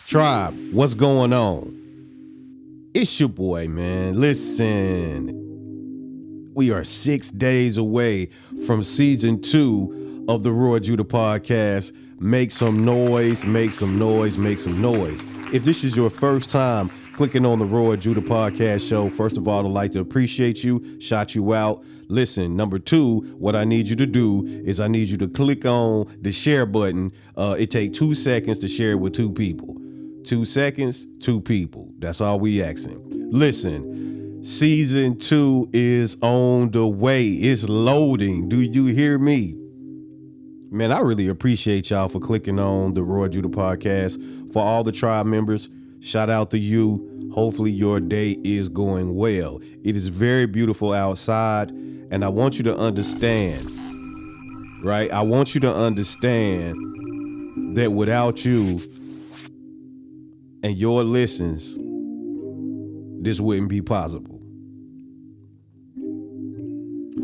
Tribe, what's going on? It's your boy, man. Listen, we are 6 days away from season 2 of the Roy Judah podcast. Make some noise, make some noise, make some noise. If this is your first time clicking on the Roy Judah podcast show, first of all, I'd like to appreciate you, shout you out. Listen, number 2, what I need you to do is I need you to click on the share button. It takes 2 seconds to share it with 2 people. 2 seconds, 2 people. That's all we asking. Listen, season 2 is on the way. It's loading. Do you hear me? Man, I really appreciate y'all for clicking on the Roy Judah podcast. For all the tribe members, shout out to you. Hopefully your day is going well. It is very beautiful outside, and I want you to understand, right? I want you to understand that without you and your listens, this wouldn't be possible.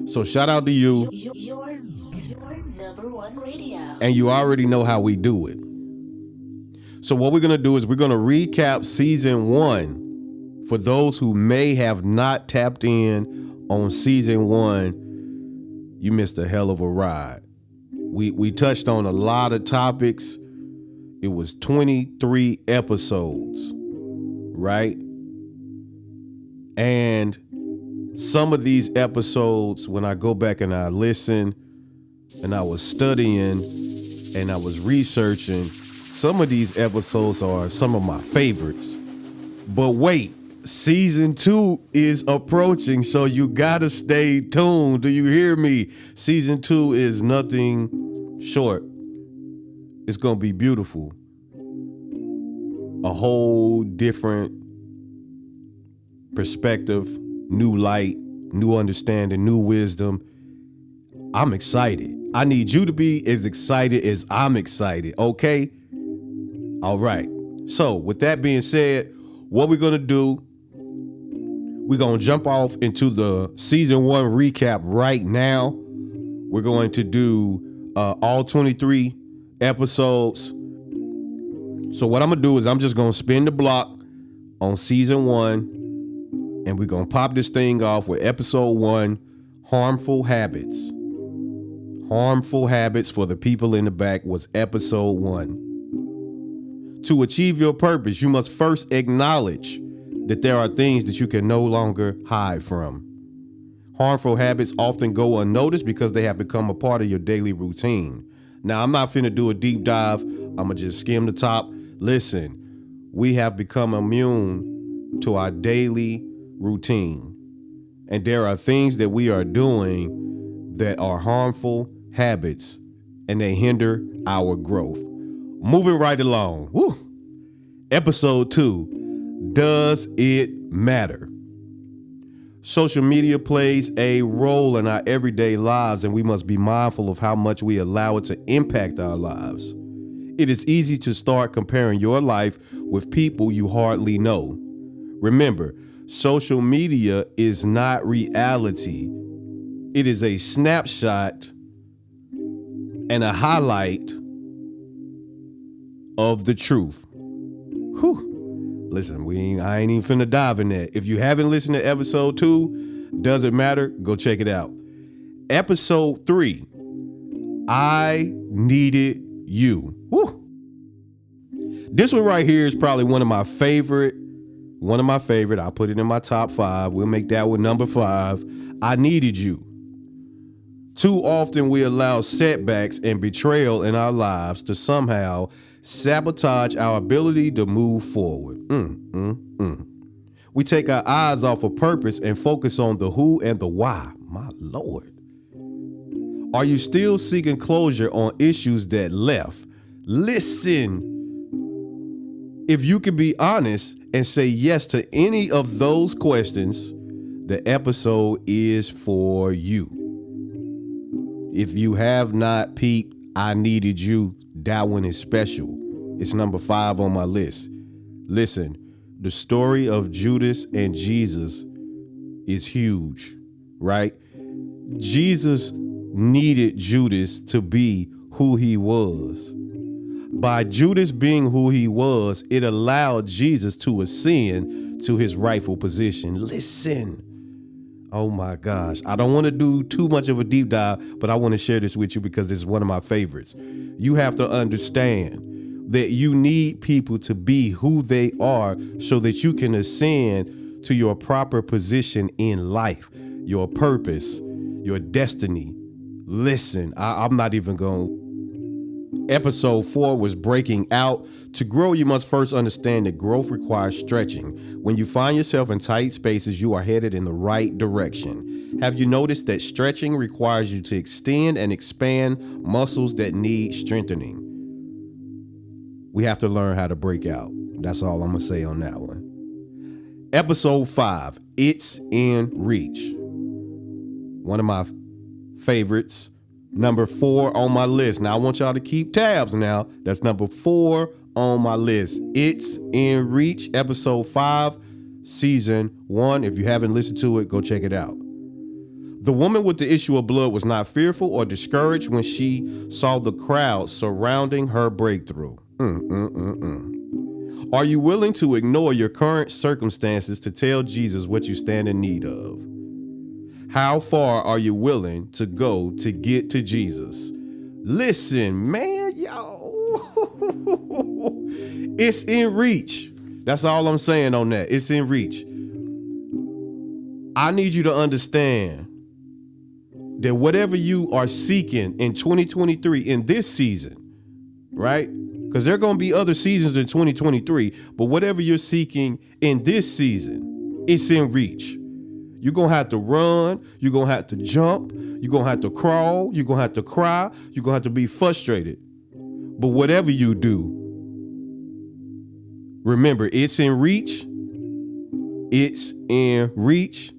So shout out to you. Your number one radio. And you already know how we do it. So what we're going to do is we're going to recap season 1. For those who may have not tapped in on season 1, you missed a hell of a ride. We touched on a lot of topics. It was 23 episodes, right? And some of these episodes, when I go back and I listen and I was studying and I was researching, some of these episodes are some of my favorites. But wait, season 2 is approaching, so you gotta stay tuned. Do you hear me? Season 2 is nothing short. It's gonna be beautiful. A whole different perspective, new light, new understanding, new wisdom. I'm excited. I need you to be as excited as I'm excited, okay? All right. So with that being said, what we're going to do, we're going to jump off into the season 1 recap right now. We're going to do all 23 episodes. So what I'm going to do is I'm just going to spin the block on season 1, and we're going to pop this thing off with episode 1, Harmful Habits. Harmful Habits for the people in the back was episode 1. To achieve your purpose, you must first acknowledge that there are things that you can no longer hide from. Harmful habits often go unnoticed because they have become a part of your daily routine. Now, I'm not finna do a deep dive. I'm gonna just skim the top. Listen, we have become immune to our daily routine. And there are things that we are doing that are harmful habits, and they hinder our growth. Moving right along. Woo. Episode 2, Does It Matter? Social media plays a role in our everyday lives, and we must be mindful of how much we allow it to impact our lives. It is easy to start comparing your life with people you hardly know. Remember, social media is not reality. It is a snapshot and a highlight of the truth. Whew. Listen, I ain't even finna dive in that. If you haven't listened to episode 2, Does It Matter? Go check it out. Episode 3, I Needed You. Woo. This one right here is probably one of my favorite. I'll put it in my top 5. We'll make that one number 5. I Needed You. Too often we allow setbacks and betrayal in our lives to somehow sabotage our ability to move forward. We take our eyes off of purpose and focus on the who and the why. My Lord. Are you still seeking closure on issues that left? Listen. If you can be honest and say yes to any of those questions, the episode is for you. If you have not peeped I Needed You, that one is special. It's number 5 on my list. Listen, the story of Judas and Jesus is huge, right? Jesus needed Judas to be who he was. By Judas being who he was, it allowed Jesus to ascend to his rightful position. Listen. Oh my gosh. I don't want to do too much of a deep dive, but I want to share this with you because it's one of my favorites. You have to understand that you need people to be who they are so that you can ascend to your proper position in life, your purpose, your destiny. Listen, I'm not even going to. Episode 4 was breaking out. To grow, you must first understand that growth requires stretching. When you find yourself in tight spaces, you are headed in the right direction. Have you noticed that stretching requires you to extend and expand muscles that need strengthening? We have to learn how to break out. That's all I'm going to say on that one. Episode 5, It's in Reach. One of my favorites. Number 4 on my list. Now I want y'all to keep tabs now. That's number 4 on my list. It's in Reach, episode 5, season 1. If you haven't listened to it, go check it out. The woman with the issue of blood was not fearful or discouraged when she saw the crowd surrounding her breakthrough. Are you willing to ignore your current circumstances to tell Jesus what you stand in need of? How far are you willing to go to get to Jesus? Listen, man, yo. It's in reach. That's all I'm saying on that. It's in reach. I need you to understand that whatever you are seeking in 2023, in this season, right? Because there are going to be other seasons in 2023, but whatever you're seeking in this season, it's in reach. You're going to have to run. You're going to have to jump. You're going to have to crawl. You're going to have to cry. You're going to have to be frustrated. But whatever you do, remember, it's in reach. It's in reach.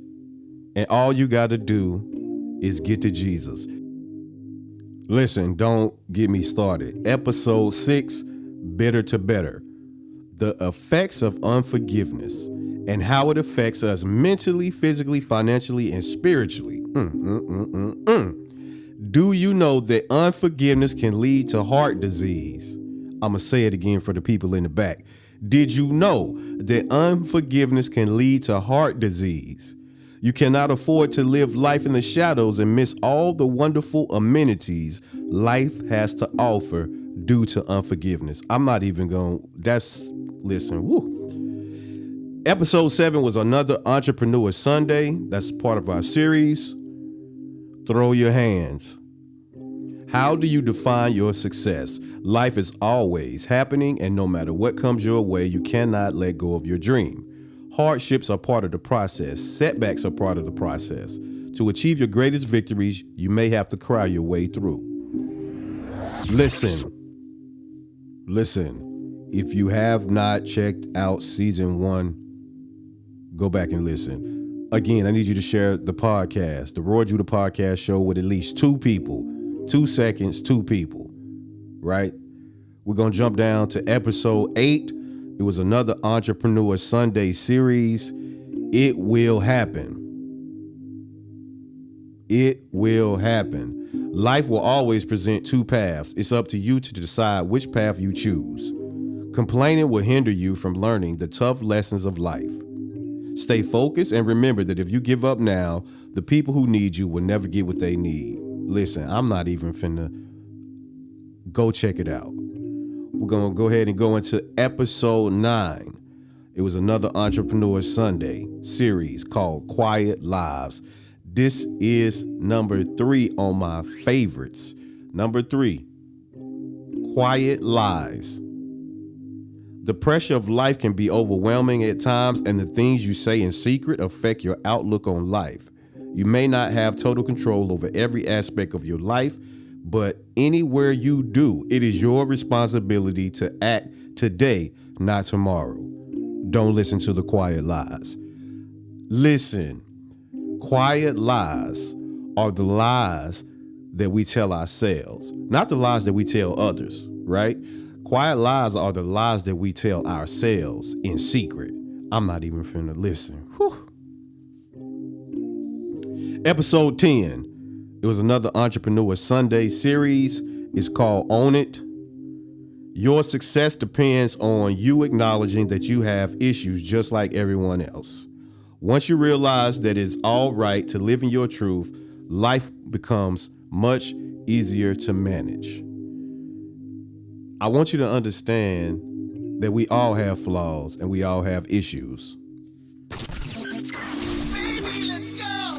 And all you got to do is get to Jesus. Listen, don't get me started. Episode 6, Bitter to Better. The effects of unforgiveness and how it affects us mentally, physically, financially, and spiritually. Do you know that unforgiveness can lead to heart disease? I'm going to say it again for the people in the back. Did you know that unforgiveness can lead to heart disease? You cannot afford to live life in the shadows and miss all the wonderful amenities life has to offer due to unforgiveness. I'm not even going, listen, woo. Episode 7 was another Entrepreneur Sunday. That's part of our series. Throw your hands. How do you define your success? Life is always happening, and no matter what comes your way, you cannot let go of your dream. Hardships are part of the process. Setbacks are part of the process. To achieve your greatest victories, you may have to cry your way through. Listen. If you have not checked out season 1, go back and listen. Again, I need you to share the podcast, the Roy Judah Podcast Show, with at least 2 people. 2 seconds, 2 people, right? We're going to jump down to episode 8. It was another Entrepreneur Sunday series. It will happen. It will happen. Life will always present 2 paths. It's up to you to decide which path you choose. Complaining will hinder you from learning the tough lessons of life. Stay focused and remember that if you give up now, the people who need you will never get what they need. Listen, I'm not even finna. Go check it out. We're going to go ahead and go into episode 9. It was another Entrepreneur Sunday series called Quiet Lives. This is number 3 on my favorites. Number 3, Quiet Lies. The pressure of life can be overwhelming at times, and the things you say in secret affect your outlook on life. You may not have total control over every aspect of your life, but anywhere you do, it is your responsibility to act today, not tomorrow. Don't listen to the quiet lies. Listen, quiet lies are the lies that we tell ourselves, not the lies that we tell others, right? Quiet lies are the lies that we tell ourselves in secret. I'm not even finna listen. Whew. Episode 10. It was another Entrepreneur Sunday series. It's called Own It. Your success depends on you acknowledging that you have issues just like everyone else. Once you realize that it's all right to live in your truth, life becomes much easier to manage. I want you to understand that we all have flaws and we all have issues. Baby, let's go.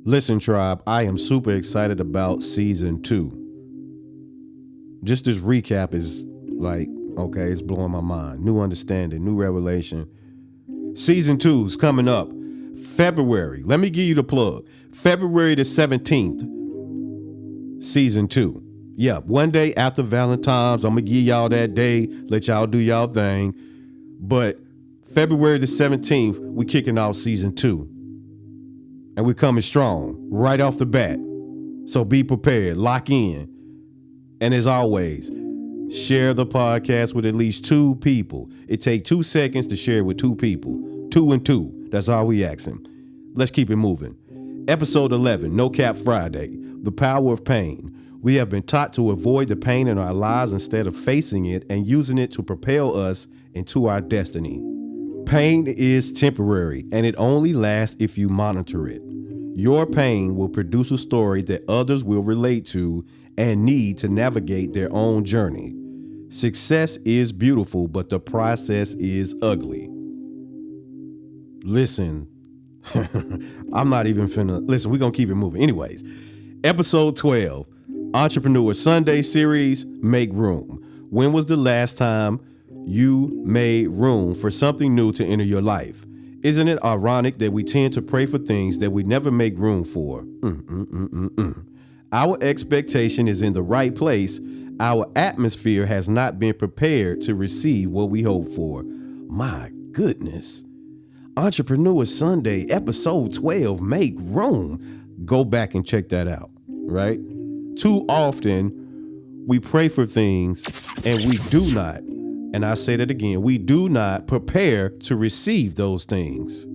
Listen, tribe, I am super excited about season 2. Just this recap is like, okay, it's blowing my mind. New understanding, new revelation. Season 2 is coming up February. Let me give you the plug. February the 17th, season 2. Yeah, one day after Valentine's, I'm going to give y'all that day, let y'all do y'all thing. But February the 17th, we kicking off season 2. And we're coming strong right off the bat. So be prepared, lock in. And as always, share the podcast with at least 2 people. It takes 2 seconds to share with 2 people. 2 and 2. That's all we asking. Let's keep it moving. Episode 11, No Cap Friday, The Power of Pain. We have been taught to avoid the pain in our lives instead of facing it and using it to propel us into our destiny. Pain is temporary, and it only lasts if you monitor it. Your pain will produce a story that others will relate to and need to navigate their own journey. Success is beautiful, but the process is ugly. Listen, I'm not even finna. Listen, we're gonna keep it moving. Anyways, episode 12, Entrepreneur Sunday series, Make Room. When was the last time you made room for something new to enter your life? Isn't it ironic that we tend to pray for things that we never make room for? Our expectation is in the right place. Our atmosphere has not been prepared to receive what we hope for. My goodness. Entrepreneur Sunday, episode 12, Make Room. Go back and check that out, right? Too often, we pray for things and we do not, and I say that again, we do not prepare to receive those things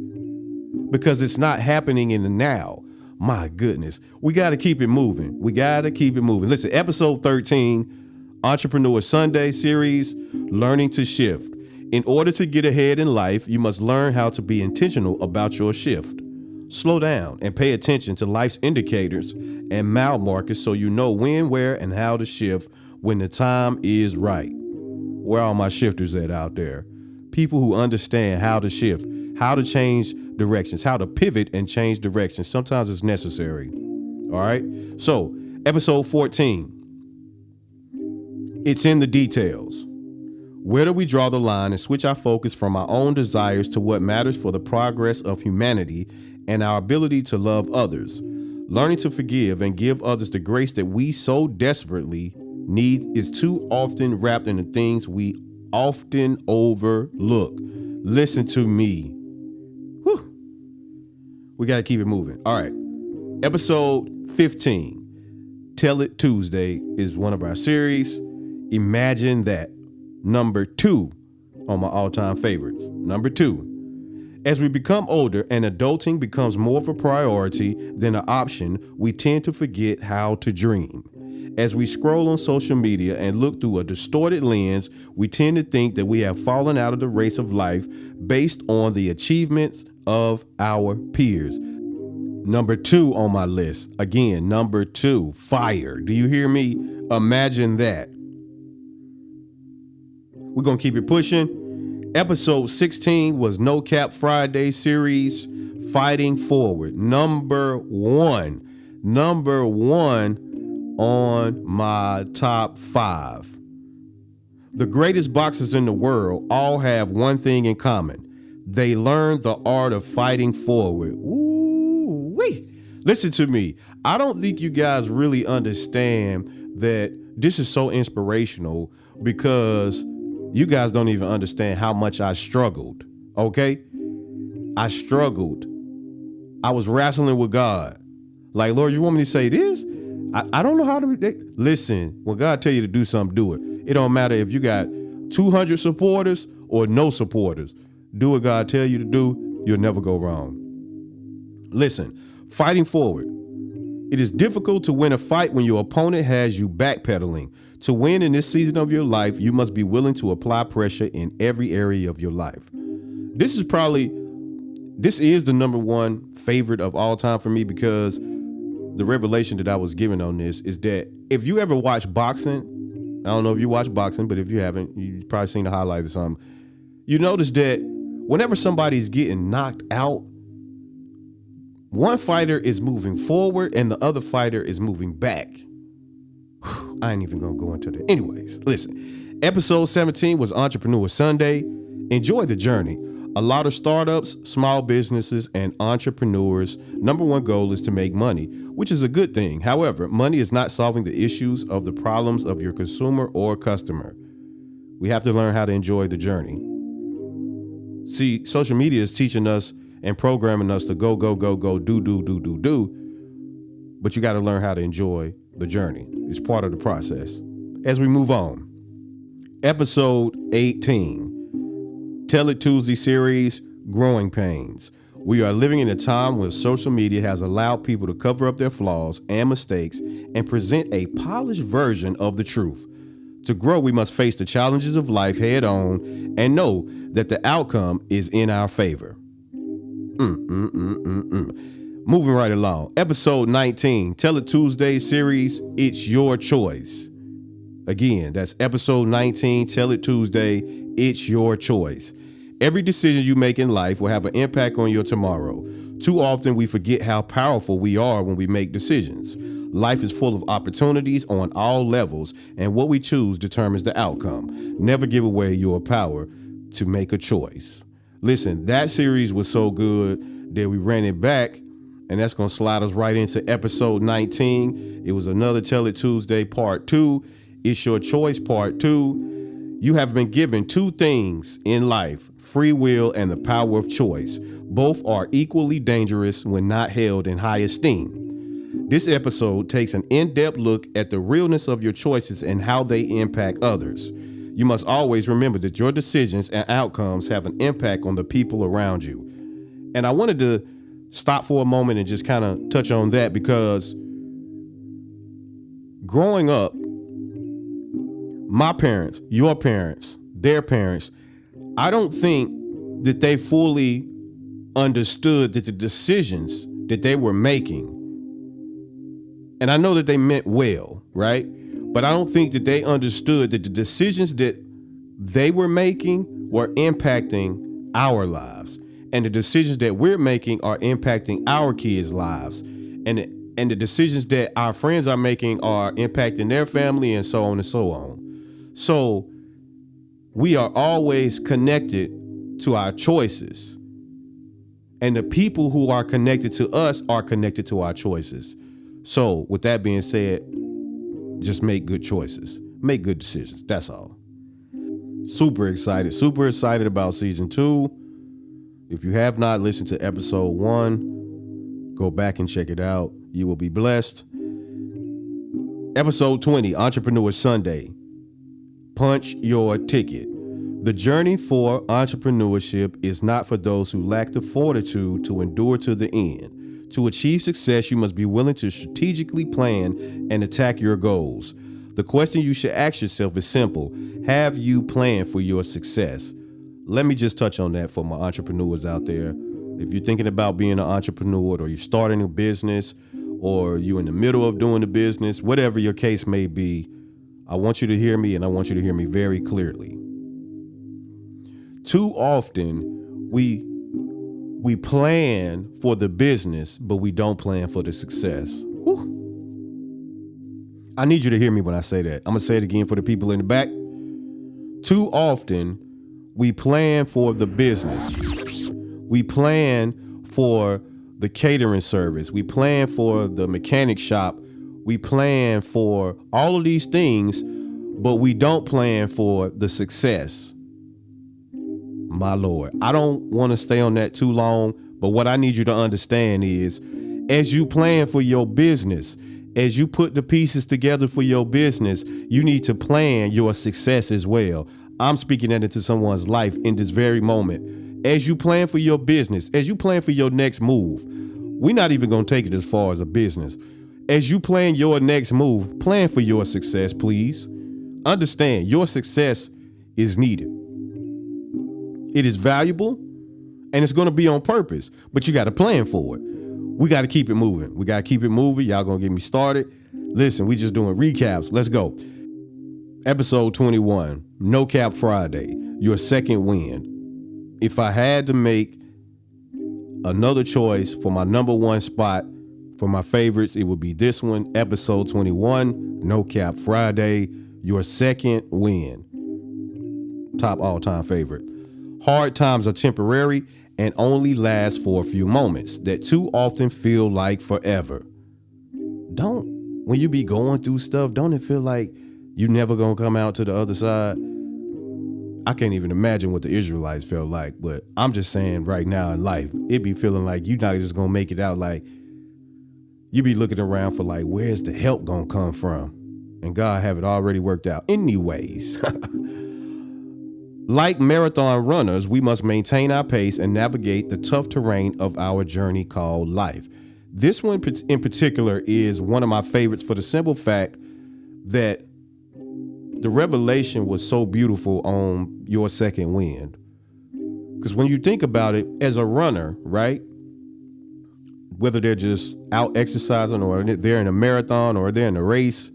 because it's not happening in the now. My goodness. We got to keep it moving. Listen, episode 13, Entrepreneur Sunday series, Learning to Shift. In order to get ahead in life, you must learn how to be intentional about your shift. Slow down and pay attention to life's indicators and mile markers so you know when, where, and how to shift when the time is right. Where are all my shifters at out there? People who understand how to shift, how to change directions, how to pivot and change directions. Sometimes it's necessary. All right. So, episode 14. It's in the details. Where do we draw the line and switch our focus from our own desires to what matters for the progress of humanity and our ability to love others? Learning to forgive and give others the grace that we so desperately need is too often wrapped in the things we often overlook. Listen to me. Whew. We got to keep it moving. All right. Episode 15. Tell It Tuesday is one of our series. Imagine that. Number 2 on my all-time favorites. Number 2. As we become older and adulting becomes more of a priority than an option, we tend to forget how to dream. As we scroll on social media and look through a distorted lens, we tend to think that we have fallen out of the race of life based on the achievements of our peers. Number 2 on my list. Again, number 2, fire. Do you hear me? Imagine that. We're going to keep it pushing. Episode 16 was No Cap Friday series, Fighting Forward. Number one on my top 5. The greatest boxers in the world all have one thing in common. They learned the art of fighting forward. Ooh-wee. Listen to me. I don't think you guys really understand that this is so inspirational because you guys don't even understand how much I struggled, okay? I struggled. I was wrestling with God. Like, Lord, you want me to say this? I don't know how to. Listen, when God tell you to do something, do it. It don't matter if you got 200 supporters or no supporters. Do what God tell you to do. You'll never go wrong. Listen, fighting forward. It is difficult to win a fight when your opponent has you backpedaling. To win in this season of your life, you must be willing to apply pressure in every area of your life. This is the number one favorite of all time for me, because the revelation that I was given on this is that if you ever watch boxing, I don't know if you watch boxing, but if you haven't, you've probably seen the highlights or something. You notice that whenever somebody's getting knocked out, one fighter is moving forward and the other fighter is moving back. I ain't even gonna go into that. Anyways, listen. Episode 17 was Entrepreneur Sunday. Enjoy the journey. A lot of startups, small businesses, and entrepreneurs' number one goal is to make money, which is a good thing. However, money is not solving the issues of the problems of your consumer or customer. We have to learn how to enjoy the journey. See, social media is teaching us and programming us to go, do. But you got to learn how to enjoy the journey. It's part of the process. As we move on, episode 18, Tell It Tuesday series, Growing Pains. We are living in a time where social media has allowed people to cover up their flaws and mistakes and present a polished version of the truth. To grow, we must face the challenges of life head on and know that the outcome is in our favor. Moving right along. Episode 19, Tell It Tuesday series, It's Your Choice. Again, that's episode 19, Tell It Tuesday, It's Your Choice. Every decision you make in life will have an impact on your tomorrow. Too often we forget how powerful we are when we make decisions. Life is full of opportunities on all levels, and what we choose determines the outcome. Never give away your power to make a choice. Listen, that series was so good that we ran it back, and that's going to slide us right into episode 19. It was another Tell It Tuesday part 2. It's Your Choice part 2. You have been given two things in life, free will and the power of choice. Both are equally dangerous when not held in high esteem. This episode takes an in-depth look at the realness of your choices and how they impact others. You must always remember that your decisions and outcomes have an impact on the people around you. And I wanted to stop for a moment and just kind of touch on that, because growing up, my parents, your parents, their parents, I don't think that they fully understood that the decisions that they were making, and I know that they meant well, right? But I don't think that they understood that the decisions that they were making were impacting our lives. And the decisions that we're making are impacting our kids' lives. And the decisions that our friends are making are impacting their family, and so on and so on. So we are always connected to our choices. And the people who are connected to us are connected to our choices. So with that being said, just make good choices. Make good decisions. That's all. Super excited about season 2. If you have not listened to episode 1, go back and check it out. You will be blessed. Episode 20, Entrepreneur Sunday. Punch your ticket. The journey for entrepreneurship is not for those who lack the fortitude to endure to the end. To achieve success, you must be willing to strategically plan and attack your goals. The question you should ask yourself is simple. Have you planned for your success? Let me just touch on that for my entrepreneurs out there. If you're thinking about being an entrepreneur, or you're starting a business, or you're in the middle of doing the business, whatever your case may be, I want you to hear me, and I want you to hear me very clearly. Too often, we plan for the business, but we don't plan for the success. Whew. I need you to hear me when I say that. I'm going to say it again for the people in the back. Too often, we plan for the business. We plan for the catering service. We plan for the mechanic shop. We plan for all of these things, but we don't plan for the success. My Lord, I don't want to stay on that too long, but what I need you to understand is, as you plan for your business, as you put the pieces together for your business, you need to plan your success as well. I'm speaking that into someone's life in this very moment. As you plan for your business, as you plan for your next move, we're not even going to take it as far as a business. As you plan your next move, plan for your success, please. Understand your success is needed. It is valuable and it's going to be on purpose, but you got to plan for it. We got to keep it moving. We got to keep it moving. Y'all going to get me started. Listen, we just doing recaps. Let's go. Episode 21, No Cap Friday, your second win. If I had to make another choice for my number one spot for my favorites, it would be this one, episode 21, No Cap Friday, your second win. Top all-time favorite. Hard times are temporary and only last for a few moments that too often feel like forever. When you be going through stuff, don't it feel like you never gonna come out to the other side? I can't even imagine what the Israelites felt like, but I'm just saying right now in life, it be feeling like you're not just gonna make it out. Like you be looking around for like, where's the help gonna come from? And God have it already worked out. Anyways, like marathon runners, we must maintain our pace and navigate the tough terrain of our journey called life. This one in particular is one of my favorites for the simple fact that the revelation was so beautiful on your second wind. Because when you think about it, as a runner, right? Whether they're just out exercising or they're in a marathon or they're in a race,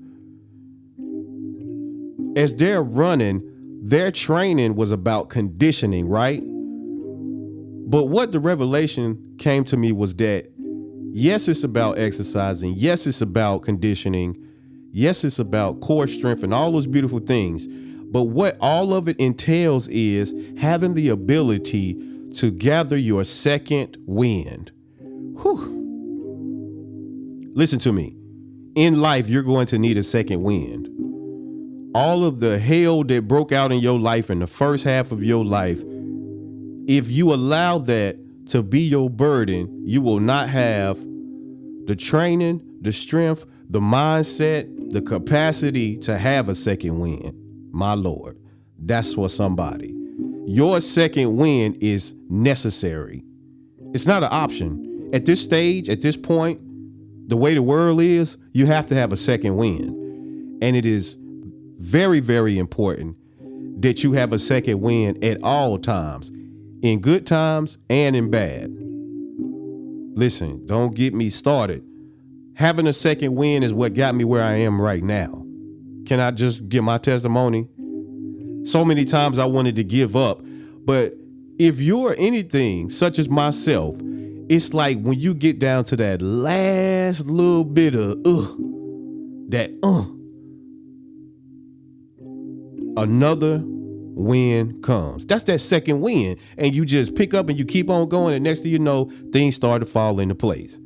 as they're running, their training was about conditioning, right? But what the revelation came to me was that, yes, it's about exercising. Yes, it's about conditioning. Yes, it's about core strength and all those beautiful things. But what all of it entails is having the ability to gather your second wind. Whew. Listen to me. In life, you're going to need a second wind. All of the hell that broke out in your life in the first half of your life, if you allow that to be your burden, you will not have the training, the strength, the mindset, the capacity to have a second win. My Lord, that's for somebody. Your second win is necessary. It's not an option. At this stage, at this point, the way the world is, you have to have a second win. And it is very, very important that you have a second win at all times, in good times and in bad. Listen, don't get me started. Having a second win is what got me where I am right now. Can I just give my testimony? So many times I wanted to give up, but if you're anything such as myself, it's like when you get down to that last little bit of another win comes. That's that second win. And you just pick up and you keep on going. And next thing you know, things start to fall into place.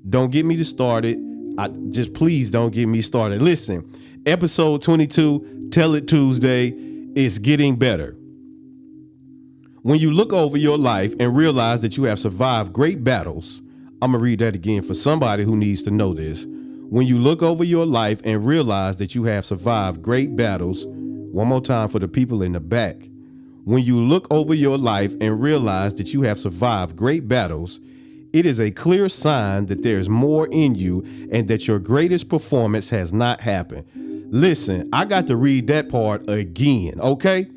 Don't get me started. Please don't get me started. Listen, episode 22, Tell It Tuesday, is getting better. When you look over your life and realize that you have survived great battles, I'm going to read that again for somebody who needs to know this. When you look over your life and realize that you have survived great battles, one more time for the people in the back. When you look over your life and realize that you have survived great battles, it is a clear sign that there is more in you and that your greatest performance has not happened. Listen, I got to read that part again, okay?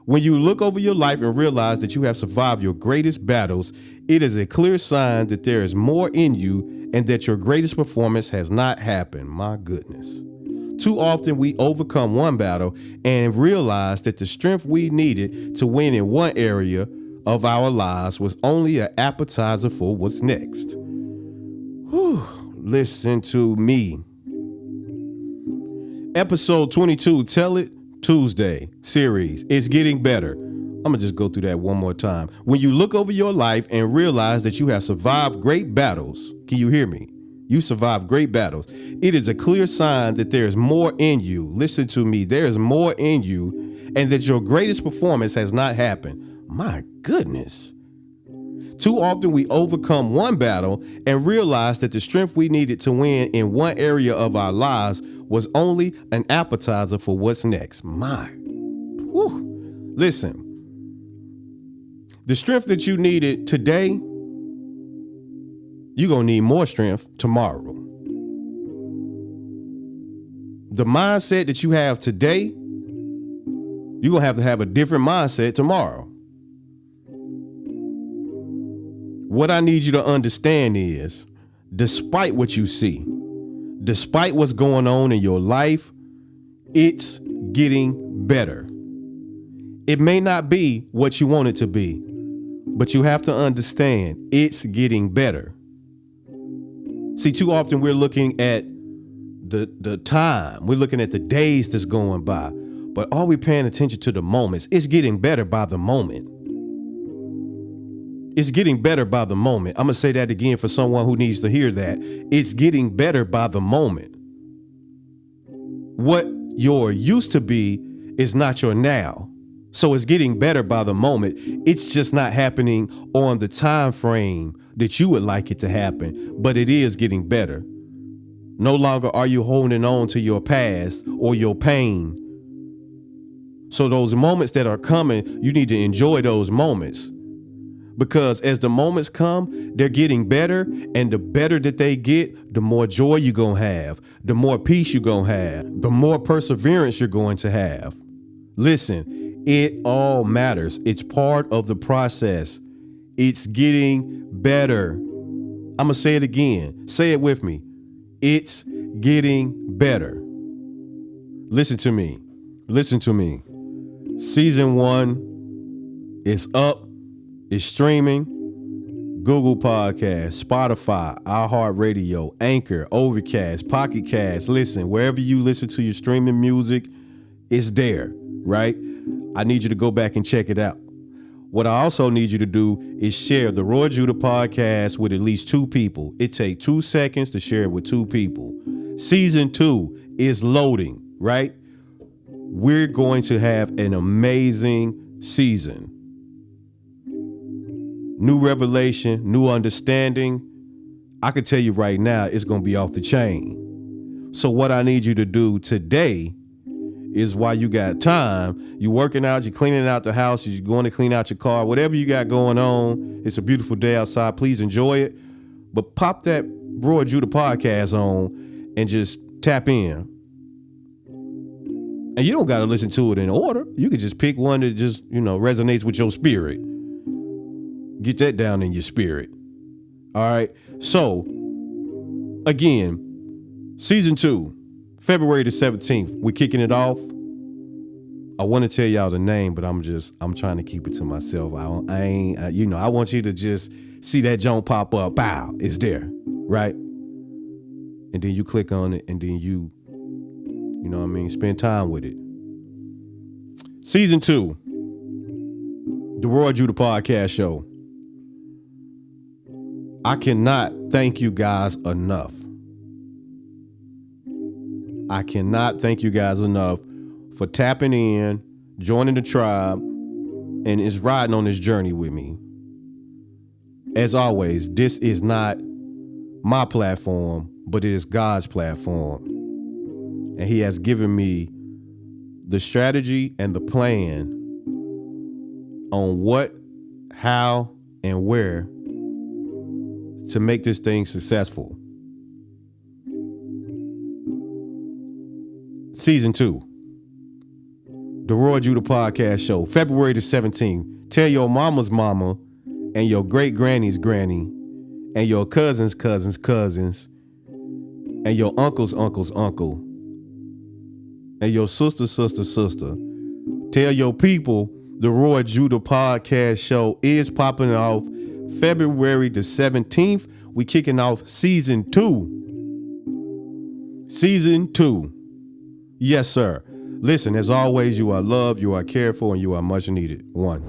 When you look over your life and realize that you have survived your greatest battles, it is a clear sign that there is more in you and that your greatest performance has not happened. My goodness. Too often we overcome one battle and realize that the strength we needed to win in one area of our lives was only an appetizer for what's next. Whew, listen to me. Episode 22, Tell It Tuesday series. It's getting better. I'm going to just go through that one more time. When you look over your life and realize that you have survived great battles, can you hear me? You survived great battles. It is a clear sign that there is more in you. Listen to me. There is more in you and that your greatest performance has not happened. My goodness. Too often we overcome one battle and realize that the strength we needed to win in one area of our lives was only an appetizer for what's next. Listen, the strength that you needed today, you're going to need more strength tomorrow. The mindset that you have today, you're going to have a different mindset tomorrow. What I need you to understand is, despite what you see, despite what's going on in your life, it's getting better. It may not be what you want it to be, but you have to understand it's getting better. See, too often we're looking at the time. We're looking at the days that's going by. But are we paying attention to the moments? It's getting better by the moment. It's getting better by the moment. I'm going to say that again for someone who needs to hear that. It's getting better by the moment. What your used to be is not your now. So it's getting better by the moment. It's just not happening on the time frame that you would like it to happen, but it is getting better. No longer are you holding on to your past or your pain. So those moments that are coming, you need to enjoy those moments. Because as the moments come, they're getting better, and the better that they get, the more joy you're going to have, the more peace you're going to have, the more perseverance you're going to have. Listen, it all matters. It's part of the process. It's getting better. I'm going to say it again. Say it with me. It's getting better. Listen to me. Listen to me. Season 1 is up. It's streaming. Google Podcasts, Spotify, iHeartRadio, Anchor, Overcast, Pocket Cast. Listen, wherever you listen to your streaming music, it's there, right? I need you to go back and check it out. What I also need you to do is share the Roy Judah podcast with at least 2 people. It takes 2 seconds to share it with 2 people. Season 2 is loading, right? We're going to have an amazing season. New revelation, new understanding. I can tell you right now, it's going to be off the chain. So what I need you to do today is, while you got time, you working out, you're cleaning out the house, you're going to clean out your car, whatever you got going on. It's a beautiful day outside. Please enjoy it. But pop that Roy Judah podcast on and just tap in. And you don't got to listen to it in order. You can just pick one that just, resonates with your spirit. Get that down in your spirit. All right. So, again, season 2, February the 17th, we're kicking it off. I want to tell y'all the name, but I'm trying to keep it to myself. I want you to just see that joint pop up. Bow, it's there, right? And then you click on it, and then you spend time with it. Season 2, the Roy Judah Podcast Show. I cannot thank you guys enough. I cannot thank you guys enough for tapping in, joining the tribe, and is riding on this journey with me. As always, this is not my platform, but it is God's platform. And He has given me the strategy and the plan on what, how, and where to make this thing successful. Season 2, the Roy Judah Podcast Show, February the 17th. Tell your mama's mama and your great granny's granny and your cousin's cousin's cousins and your uncle's uncle's uncle and your sister's sister's sister. Tell your people the Roy Judah Podcast Show is popping off February the 17th. We kicking off season 2. Season 2. Yes, sir. Listen, as always, you are loved, you are cared for, and you are much needed. 1.